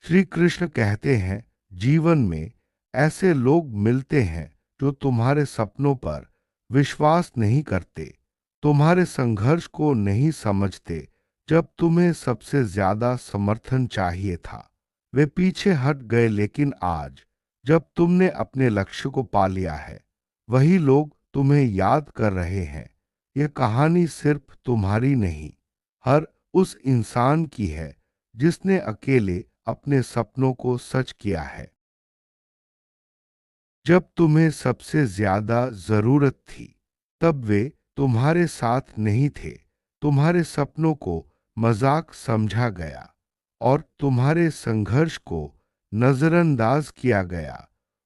श्री कृष्ण कहते हैं, जीवन में ऐसे लोग मिलते हैं जो तुम्हारे सपनों पर विश्वास नहीं करते, तुम्हारे संघर्ष को नहीं समझते। जब तुम्हें सबसे ज्यादा समर्थन चाहिए था, वे पीछे हट गए, लेकिन आज जब तुमने अपने लक्ष्य को पा लिया है, वही लोग तुम्हें याद कर रहे हैं। यह कहानी सिर्फ तुम्हारी नहीं, हर उस इंसान की है जिसने अकेले अपने सपनों को सच किया है। जब तुम्हें सबसे ज्यादा जरूरत थी, तब वे तुम्हारे साथ नहीं थे। तुम्हारे सपनों को मजाक समझा गया और तुम्हारे संघर्ष को नजरअंदाज किया गया।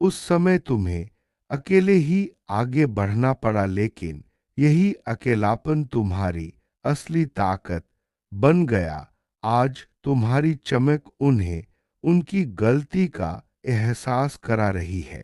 उस समय तुम्हें अकेले ही आगे बढ़ना पड़ा, लेकिन यही अकेलापन तुम्हारी असली ताकत बन गया। आज तुम्हारी चमक उन्हें उनकी गलती का एहसास करा रही है।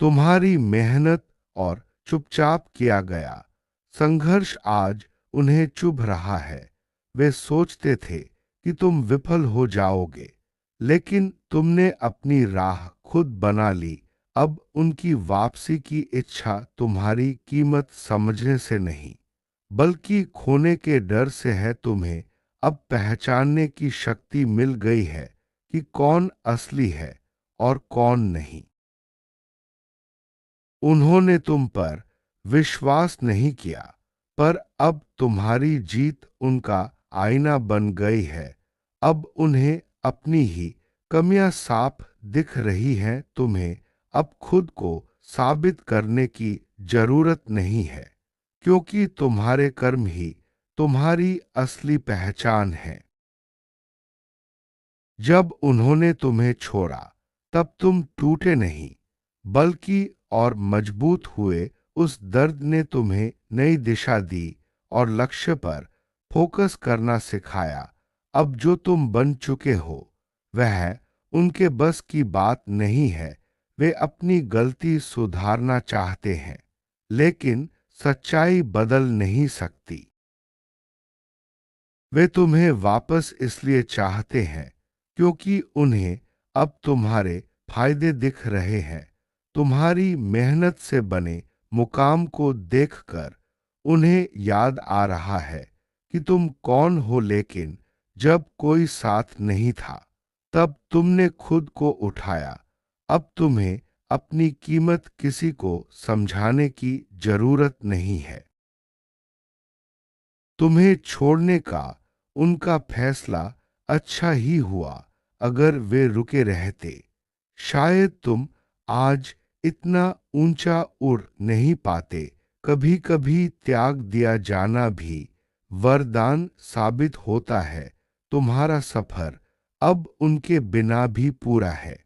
तुम्हारी मेहनत और चुपचाप किया गया संघर्ष आज उन्हें चुभ रहा है। वे सोचते थे कि तुम विफल हो जाओगे, लेकिन तुमने अपनी राह खुद बना ली। अब उनकी वापसी की इच्छा तुम्हारी कीमत समझने से नहीं, बल्कि खोने के डर से है। तुम्हें अब पहचानने की शक्ति मिल गई है कि कौन असली है और कौन नहीं। उन्होंने तुम पर विश्वास नहीं किया, पर अब तुम्हारी जीत उनका आईना बन गई है। अब उन्हें अपनी ही कमियां साफ दिख रही हैं। तुम्हें अब खुद को साबित करने की जरूरत नहीं है, क्योंकि तुम्हारे कर्म ही तुम्हारी असली पहचान है। जब उन्होंने तुम्हें छोड़ा, तब तुम टूटे नहीं, बल्कि और मजबूत हुए। उस दर्द ने तुम्हें नई दिशा दी और लक्ष्य पर फोकस करना सिखाया। अब जो तुम बन चुके हो, वह उनके बस की बात नहीं है। वे अपनी गलती सुधारना चाहते हैं, लेकिन सच्चाई बदल नहीं सकती। वे तुम्हें वापस इसलिए चाहते हैं क्योंकि उन्हें अब तुम्हारे फायदे दिख रहे हैं। तुम्हारी मेहनत से बने मुकाम को देखकर उन्हें याद आ रहा है कि तुम कौन हो, लेकिन जब कोई साथ नहीं था, तब तुमने खुद को उठाया। अब तुम्हें अपनी कीमत किसी को समझाने की जरूरत नहीं है। तुम्हें छोड़ने का उनका फैसला अच्छा ही हुआ। अगर वे रुके रहते, शायद तुम आज इतना ऊंचा उड़ नहीं पाते। कभी कभी त्याग दिया जाना भी वरदान साबित होता है। तुम्हारा सफर अब उनके बिना भी पूरा है।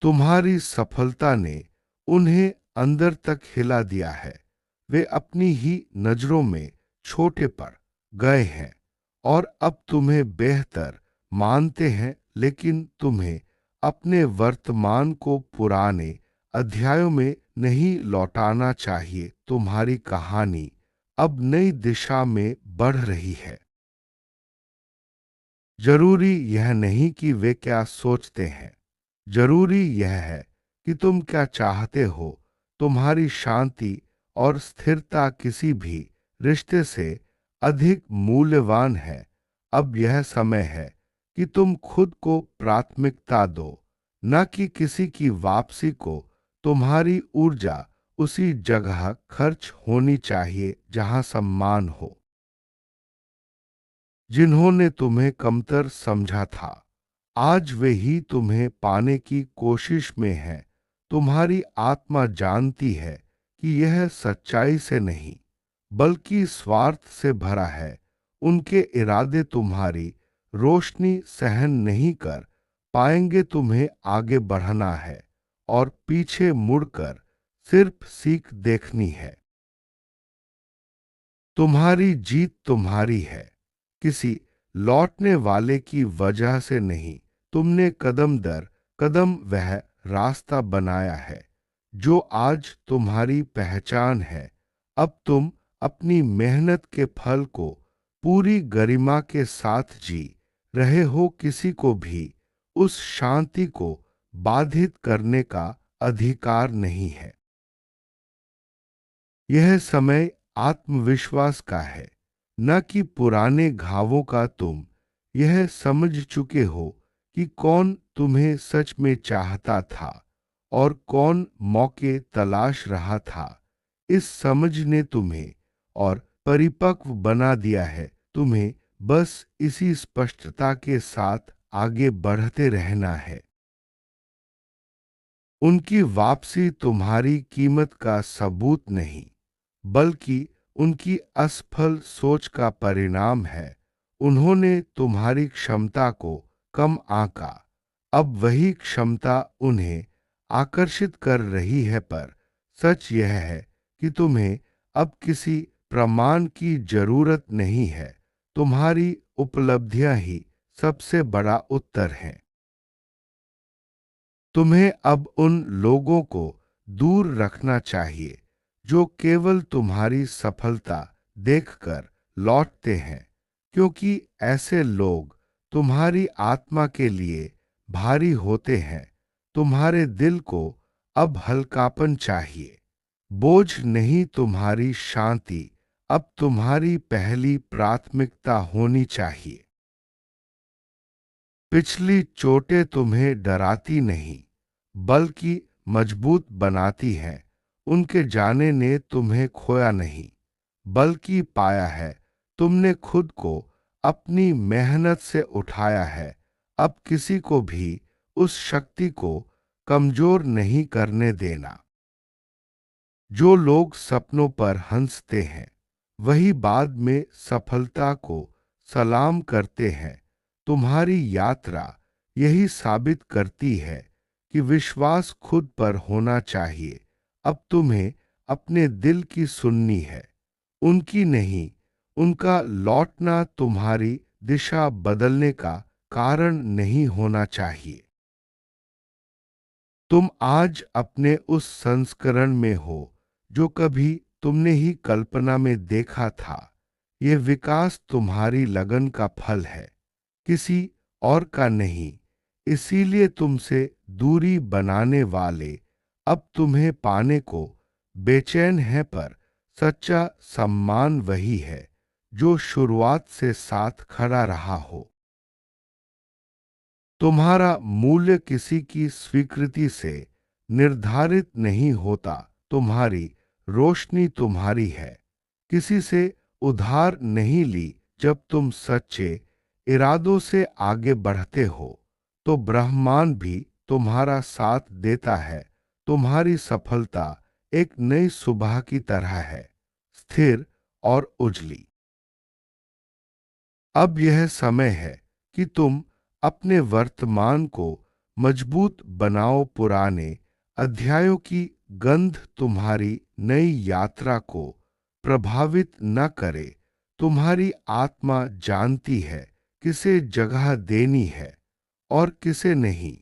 तुम्हारी सफलता ने उन्हें अंदर तक हिला दिया है। वे अपनी ही नजरों में छोटे पड़ गए हैं और अब तुम्हें बेहतर मानते हैं, लेकिन तुम्हें अपने वर्तमान को पुराने अध्यायों में नहीं लौटाना चाहिए। तुम्हारी कहानी अब नई दिशा में बढ़ रही है। जरूरी यह नहीं कि वे क्या सोचते हैं, जरूरी यह है कि तुम क्या चाहते हो। तुम्हारी शांति और स्थिरता किसी भी रिश्ते से अधिक मूल्यवान है। अब यह समय है कि तुम खुद को प्राथमिकता दो, न कि किसी की वापसी को। तुम्हारी ऊर्जा उसी जगह खर्च होनी चाहिए जहां सम्मान हो। जिन्होंने तुम्हें कमतर समझा था, आज वे ही तुम्हें पाने की कोशिश में हैं। तुम्हारी आत्मा जानती है कि यह सच्चाई से नहीं, बल्कि स्वार्थ से भरा है। उनके इरादे तुम्हारी रोशनी सहन नहीं कर पाएंगे। तुम्हें आगे बढ़ना है और पीछे मुड़कर सिर्फ सीख देखनी है। तुम्हारी जीत तुम्हारी है, किसी लौटने वाले की वजह से नहीं। तुमने कदम दर कदम वह रास्ता बनाया है जो आज तुम्हारी पहचान है। अब तुम अपनी मेहनत के फल को पूरी गरिमा के साथ जी रहे हो, किसी को भी उस शांति को बाधित करने का अधिकार नहीं है। यह समय आत्मविश्वास का है, न कि पुराने घावों का। तुम यह समझ चुके हो कि कौन तुम्हें सच में चाहता था और कौन मौके तलाश रहा था। इस समझ ने तुम्हें और परिपक्व बना दिया है। तुम्हें बस इसी स्पष्टता के साथ आगे बढ़ते रहना है। उनकी वापसी तुम्हारी कीमत का सबूत नहीं, बल्कि उनकी असफल सोच का परिणाम है। उन्होंने तुम्हारी क्षमता को कम आंका। अब वही क्षमता उन्हें आकर्षित कर रही है, पर सच यह है कि तुम्हें अब किसी प्रमाण की जरूरत नहीं है। तुम्हारी उपलब्धियां ही सबसे बड़ा उत्तर हैं। तुम्हें अब उन लोगों को दूर रखना चाहिए जो केवल तुम्हारी सफलता देखकर लौटते हैं, क्योंकि ऐसे लोग तुम्हारी आत्मा के लिए भारी होते हैं। तुम्हारे दिल को अब हल्कापन चाहिए, बोझ नहीं। तुम्हारी शांति अब तुम्हारी पहली प्राथमिकता होनी चाहिए। पिछली चोटें तुम्हें डराती नहीं, बल्कि मजबूत बनाती हैं। उनके जाने ने तुम्हें खोया नहीं, बल्कि पाया है। तुमने खुद को अपनी मेहनत से उठाया है। अब किसी को भी उस शक्ति को कमजोर नहीं करने देना। जो लोग सपनों पर हंसते हैं, वही बाद में सफलता को सलाम करते हैं। तुम्हारी यात्रा यही साबित करती है कि विश्वास खुद पर होना चाहिए। अब तुम्हें अपने दिल की सुननी है, उनकी नहीं। उनका लौटना तुम्हारी दिशा बदलने का कारण नहीं होना चाहिए। तुम आज अपने उस संस्करण में हो जो कभी तुमने ही कल्पना में देखा था। ये विकास तुम्हारी लगन का फल है, किसी और का नहीं। इसीलिए तुमसे दूरी बनाने वाले अब तुम्हें पाने को बेचैन है, पर सच्चा सम्मान वही है जो शुरुआत से साथ खड़ा रहा हो। तुम्हारा मूल्य किसी की स्वीकृति से निर्धारित नहीं होता। तुम्हारी रोशनी तुम्हारी है, किसी से उधार नहीं ली। जब तुम सच्चे इरादों से आगे बढ़ते हो, तो ब्रह्मांड भी तुम्हारा साथ देता है। तुम्हारी सफलता एक नई सुबह की तरह है, स्थिर और उजली। अब यह समय है कि तुम अपने वर्तमान को मजबूत बनाओ। पुराने अध्यायों की गंध तुम्हारी नई यात्रा को प्रभावित न करे। तुम्हारी आत्मा जानती है किसे जगह देनी है और किसे नहीं,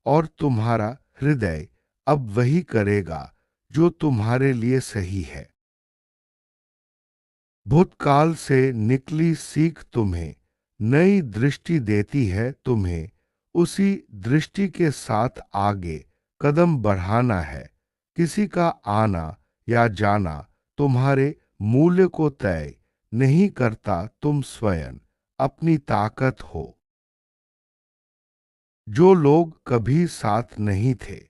और तुम्हारा हृदय अब वही करेगा जो तुम्हारे लिए सही है। भूतकाल से निकली सीख तुम्हें नई दृष्टि देती है। तुम्हें उसी दृष्टि के साथ आगे कदम बढ़ाना है। किसी का आना या जाना तुम्हारे मूल्य को तय नहीं करता। तुम स्वयं अपनी ताकत हो। जो लोग कभी साथ नहीं थे,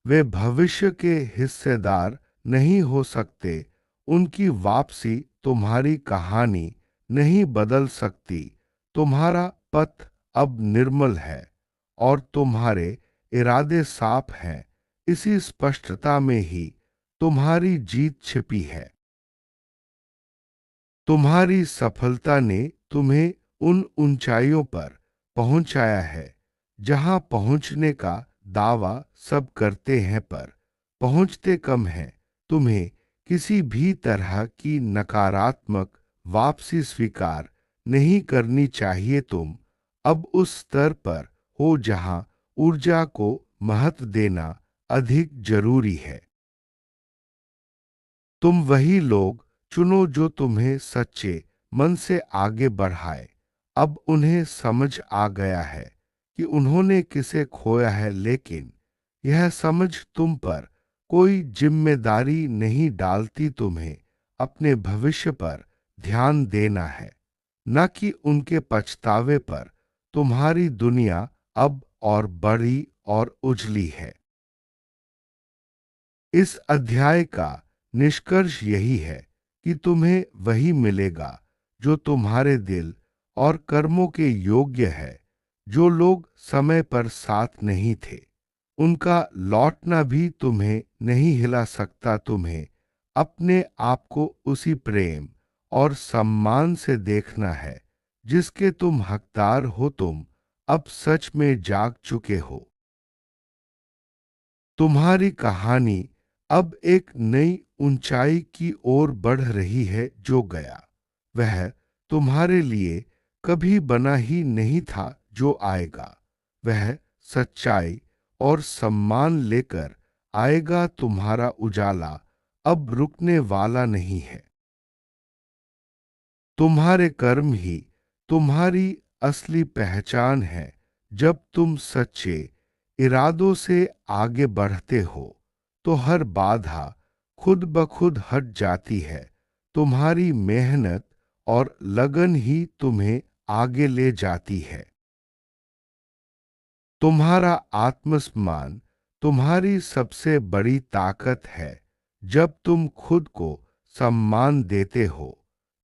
वे भविष्य के हिस्सेदार नहीं हो सकते। उनकी वापसी तुम्हारी कहानी नहीं बदल सकती। तुम्हारा पथ अब निर्मल है और तुम्हारे इरादे साफ हैं। इसी स्पष्टता में ही तुम्हारी जीत छिपी है। तुम्हारी सफलता ने तुम्हें उन ऊंचाइयों पर पहुंचाया है जहां पहुंचने का दावा सब करते हैं, पर पहुंचते कम हैं। तुम्हें किसी भी तरह की नकारात्मक वापसी स्वीकार नहीं करनी चाहिए। तुम अब उस स्तर पर हो जहां ऊर्जा को महत्व देना अधिक जरूरी है। तुम वही लोग चुनो जो तुम्हें सच्चे मन से आगे बढ़ाए। अब उन्हें समझ आ गया है कि उन्होंने किसे खोया है, लेकिन यह समझ तुम पर कोई जिम्मेदारी नहीं डालती। तुम्हें अपने भविष्य पर ध्यान देना है, न कि उनके पछतावे पर। तुम्हारी दुनिया अब और बड़ी और उजली है। इस अध्याय का निष्कर्ष यही है कि तुम्हें वही मिलेगा जो तुम्हारे दिल और कर्मों के योग्य है। जो लोग समय पर साथ नहीं थे, उनका लौटना भी तुम्हें नहीं हिला सकता। तुम्हें अपने आप को उसी प्रेम और सम्मान से देखना है जिसके तुम हकदार हो। तुम अब सच में जाग चुके हो। तुम्हारी कहानी अब एक नई ऊंचाई की ओर बढ़ रही है। जो गया वह तुम्हारे लिए कभी बना ही नहीं था। जो आएगा वह सच्चाई और सम्मान लेकर आएगा। तुम्हारा उजाला अब रुकने वाला नहीं है। तुम्हारे कर्म ही तुम्हारी असली पहचान है। जब तुम सच्चे इरादों से आगे बढ़ते हो तो हर बाधा खुद ब खुद हट जाती है। तुम्हारी मेहनत और लगन ही तुम्हें आगे ले जाती है। तुम्हारा आत्मसम्मान तुम्हारी सबसे बड़ी ताकत है। जब तुम खुद को सम्मान देते हो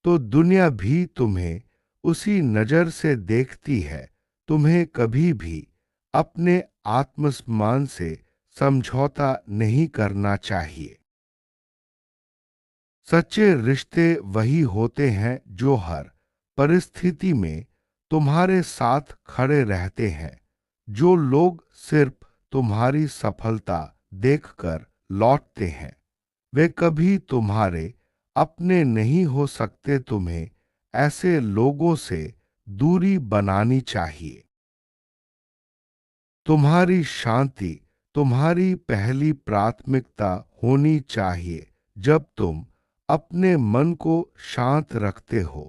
तो दुनिया भी तुम्हें उसी नजर से देखती है। तुम्हें कभी भी अपने आत्मसम्मान से समझौता नहीं करना चाहिए। सच्चे रिश्ते वही होते हैं जो हर परिस्थिति में तुम्हारे साथ खड़े रहते हैं। जो लोग सिर्फ तुम्हारी सफलता देखकर लौटते हैं, वे कभी तुम्हारे अपने नहीं हो सकते। तुम्हें ऐसे लोगों से दूरी बनानी चाहिए। तुम्हारी शांति तुम्हारी पहली प्राथमिकता होनी चाहिए। जब तुम अपने मन को शांत रखते हो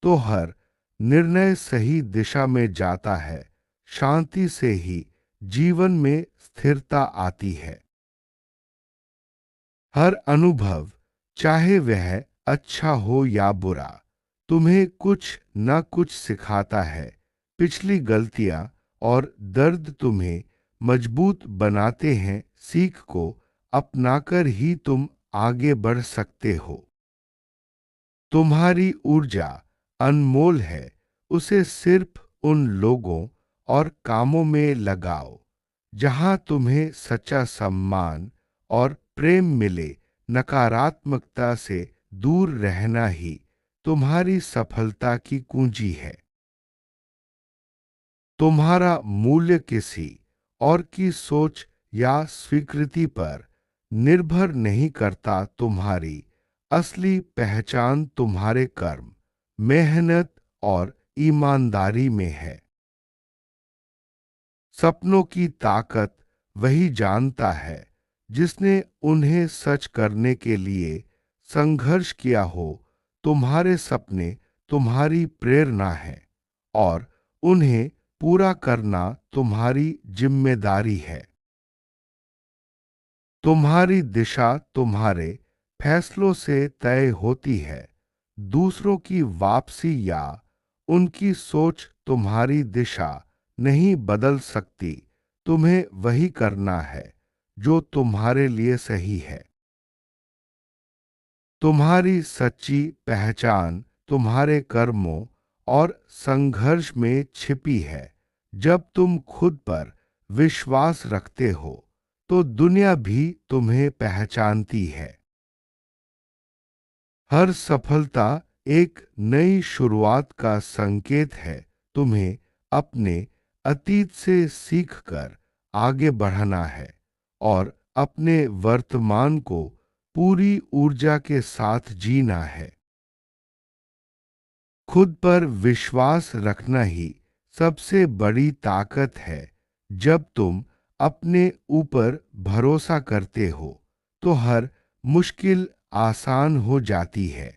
तो हर निर्णय सही दिशा में जाता है। शांति से ही जीवन में स्थिरता आती है। हर अनुभव, चाहे वह अच्छा हो या बुरा, तुम्हें कुछ न कुछ सिखाता है। पिछली गलतियां और दर्द तुम्हें मजबूत बनाते हैं। सीख को अपनाकर ही तुम आगे बढ़ सकते हो। तुम्हारी ऊर्जा अनमोल है। उसे सिर्फ उन लोगों और कामों में लगाओ जहां तुम्हें सच्चा सम्मान और प्रेम मिले। नकारात्मकता से दूर रहना ही तुम्हारी सफलता की कुंजी है। तुम्हारा मूल्य किसी और की सोच या स्वीकृति पर निर्भर नहीं करता। तुम्हारी असली पहचान तुम्हारे कर्म, मेहनत और ईमानदारी में है। सपनों की ताकत वही जानता है जिसने उन्हें सच करने के लिए संघर्ष किया हो। तुम्हारे सपने तुम्हारी प्रेरणा है और उन्हें पूरा करना तुम्हारी जिम्मेदारी है। तुम्हारी दिशा तुम्हारे फैसलों से तय होती है। दूसरों की वापसी या उनकी सोच तुम्हारी दिशा नहीं बदल सकती। तुम्हें वही करना है जो तुम्हारे लिए सही है। तुम्हारी सच्ची पहचान तुम्हारे कर्मों और संघर्ष में छिपी है। जब तुम खुद पर विश्वास रखते हो तो दुनिया भी तुम्हें पहचानती है। हर सफलता एक नई शुरुआत का संकेत है। तुम्हें अपने अतीत से सीखकर आगे बढ़ना है और अपने वर्तमान को पूरी ऊर्जा के साथ जीना है। खुद पर विश्वास रखना ही सबसे बड़ी ताकत है। जब तुम अपने ऊपर भरोसा करते हो तो हर मुश्किल आसान हो जाती है।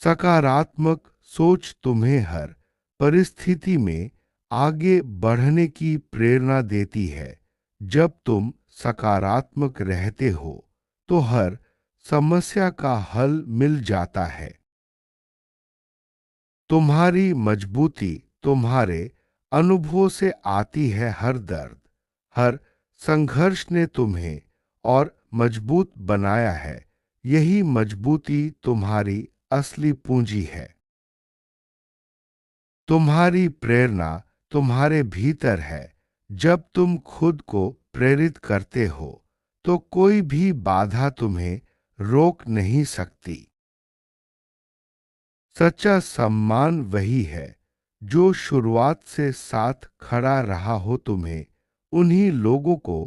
सकारात्मक सोच तुम्हें हर परिस्थिति में आगे बढ़ने की प्रेरणा देती है। जब तुम सकारात्मक रहते हो तो हर समस्या का हल मिल जाता है। तुम्हारी मजबूती तुम्हारे अनुभव से आती है। हर दर्द, हर संघर्ष ने तुम्हें और मजबूत बनाया है। यही मजबूती तुम्हारी असली पूंजी है। तुम्हारी प्रेरणा तुम्हारे भीतर है। जब तुम खुद को प्रेरित करते हो तो कोई भी बाधा तुम्हें रोक नहीं सकती। सच्चा सम्मान वही है जो शुरुआत से साथ खड़ा रहा हो। तुम्हें उन्हीं लोगों को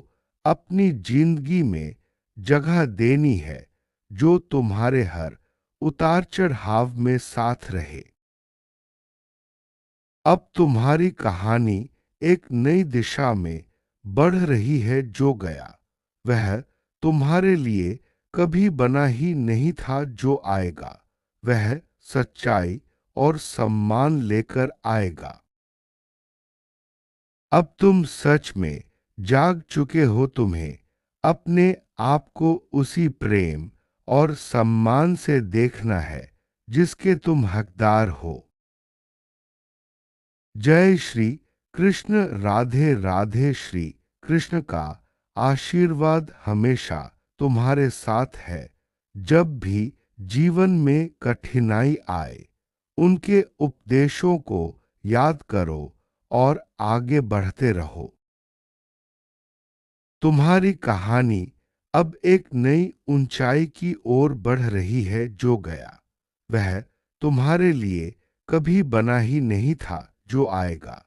अपनी जिंदगी में जगह देनी है जो तुम्हारे हर उतार चढ़ाव में साथ रहे। अब तुम्हारी कहानी एक नई दिशा में बढ़ रही है। जो गया वह तुम्हारे लिए कभी बना ही नहीं था। जो आएगा वह सच्चाई और सम्मान लेकर आएगा। अब तुम सच में जाग चुके हो। तुम्हें अपने आप को उसी प्रेम और सम्मान से देखना है जिसके तुम हकदार हो। जय श्री कृष्ण। राधे राधे। श्री कृष्ण का आशीर्वाद हमेशा तुम्हारे साथ है। जब भी जीवन में कठिनाई आए उनके उपदेशों को याद करो और आगे बढ़ते रहो। तुम्हारी कहानी अब एक नई ऊंचाई की ओर बढ़ रही है। जो गया वह तुम्हारे लिए कभी बना ही नहीं था। जो आएगा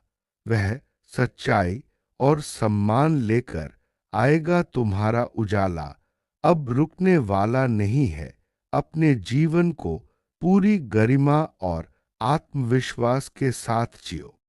वह सच्चाई और सम्मान लेकर आएगा। तुम्हारा उजाला अब रुकने वाला नहीं है। अपने जीवन को पूरी गरिमा और आत्मविश्वास के साथ जियो।